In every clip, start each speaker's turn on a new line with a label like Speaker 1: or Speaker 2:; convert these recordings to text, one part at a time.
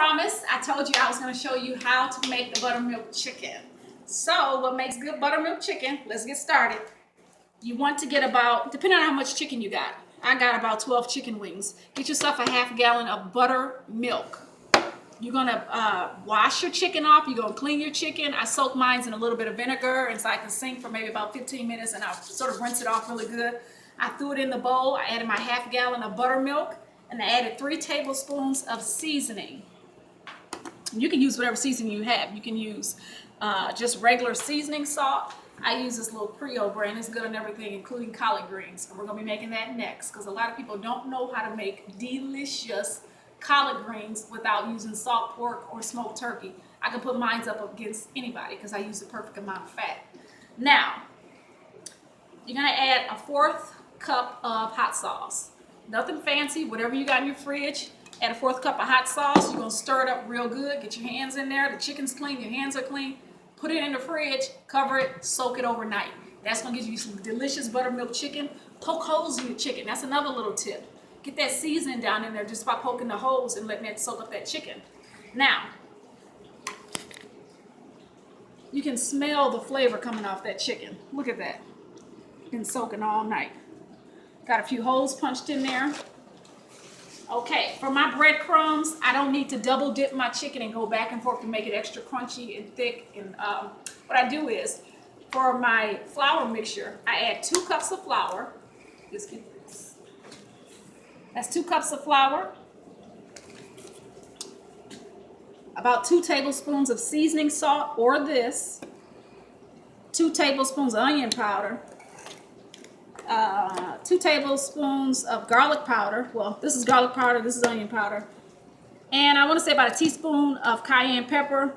Speaker 1: promise, I told you I was going to show you how to make the buttermilk chicken. So what makes good buttermilk chicken? Let's get started. You want to get about, depending on how much chicken you got, I got about 12 chicken wings. Get yourself a half gallon of buttermilk. You're going to wash your chicken off. You're going to clean your chicken. I soak mine in a little bit of vinegar inside the sink for maybe about 15 minutes, and I'll sort of rinse it off really good. I threw it in the bowl. I added my half gallon of buttermilk, and I added 3 tablespoons of seasoning. You can use whatever seasoning you have. You can use just regular seasoning salt. I use this little Creole brand. It's good on everything, including collard greens. And we're going to be making that next because a lot of people don't know how to make delicious collard greens without using salt pork or smoked turkey. I can put mine up against anybody because I use the perfect amount of fat. Now, you're going to add a 1/4 cup of hot sauce. Nothing fancy, whatever you got in your fridge. Add a 1/4 cup of hot sauce. You're going to stir it up real good. Get your hands in there. The chicken's clean. Your hands are clean. Put it in the fridge. Cover it. Soak it overnight. That's going to give you some delicious buttermilk chicken. Poke holes in your chicken. That's another little tip. Get that seasoning down in there just by poking the holes and letting it soak up that chicken. Now, you can smell the flavor coming off that chicken. Look at that. Been soaking all night. Got a few holes punched in there. Okay, for my breadcrumbs, I don't need to double dip my chicken and go back and forth to make it extra crunchy and thick. And what I do is, for my flour mixture, I add 2 cups of flour. Let's get this. That's 2 cups of flour. About 2 tablespoons of seasoning salt, or this. 2 tablespoons of onion powder. 2 tablespoons of garlic powder. Well, this is garlic powder, this is onion powder. And I want to say about a teaspoon of cayenne pepper,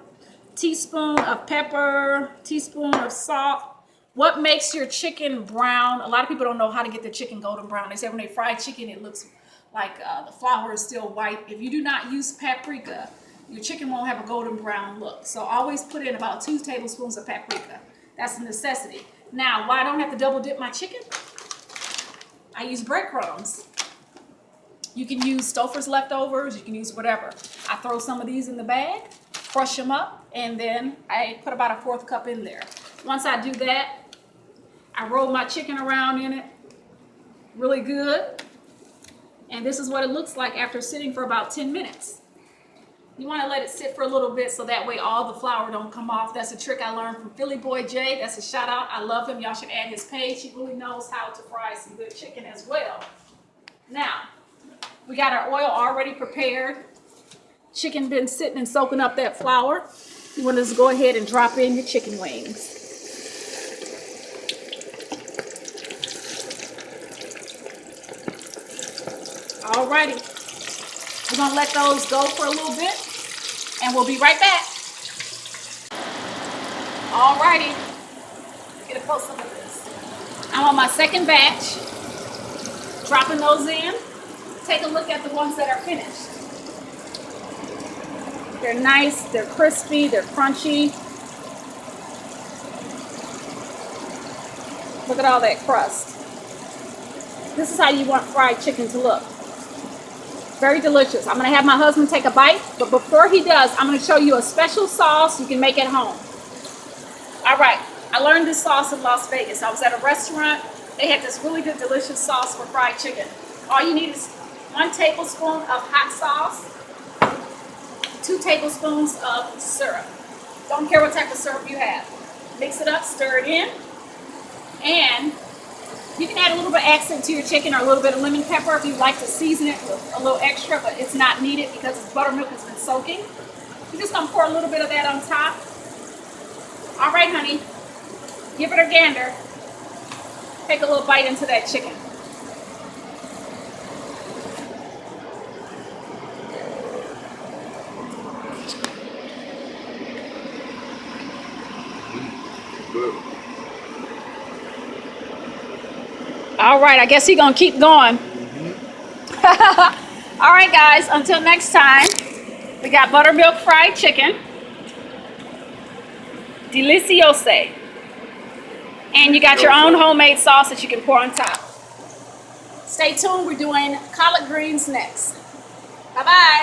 Speaker 1: teaspoon of pepper, teaspoon of salt. What makes your chicken brown? A lot of people don't know how to get their chicken golden brown. They say when they fry chicken, it looks like the flour is still white. If you do not use paprika, your chicken won't have a golden brown look. So always put in about 2 tablespoons of paprika. That's a necessity. Now, why I don't have to double dip my chicken? I use breadcrumbs. You can use Stouffer's leftovers. You can use whatever. I throw some of these in the bag, crush them up, and then I put about a 1/4 cup in there. Once I do that, I roll my chicken around in it really good. And this is what it looks like after sitting for about 10 minutes. You want to let it sit for a little bit so that way all the flour don't come off. That's a trick I learned from Philly Boy Jay. That's a shout out. I love him. Y'all should add his page. He really knows how to fry some good chicken as well. Now, we got our oil already prepared. Chicken been sitting and soaking up that flour. You want to just go ahead and drop in your chicken wings. Alrighty. We're going to let those go for a little bit, and we'll be right back. Alrighty. Get a close up of this. I'm on my second batch. Dropping those in. Take a look at the ones that are finished. They're nice, they're crispy, they're crunchy. Look at all that crust. This is how you want fried chicken to look. Very delicious. I'm going to have my husband take a bite, but before he does, I'm going to show you a special sauce you can make at home. All right, I learned this sauce in Las Vegas. I was at a restaurant. They had this really good, delicious sauce for fried chicken. All you need is 1 tablespoon of hot sauce, 2 tablespoons of syrup. Don't care what type of syrup you have. Mix it up, stir it in, and you can add a little bit of accent to your chicken or a little bit of lemon pepper if you'd like to season it with a little extra, but it's not needed because its buttermilk has been soaking. You're just going to pour a little bit of that on top. All right, honey. Give it a gander. Take a little bite into that chicken. All right, I guess he's going to keep going. All right, guys, until next time, we got buttermilk fried chicken. Deliciose. And you got your own homemade sauce that you can pour on top. Stay tuned, we're doing collard greens next. Bye-bye.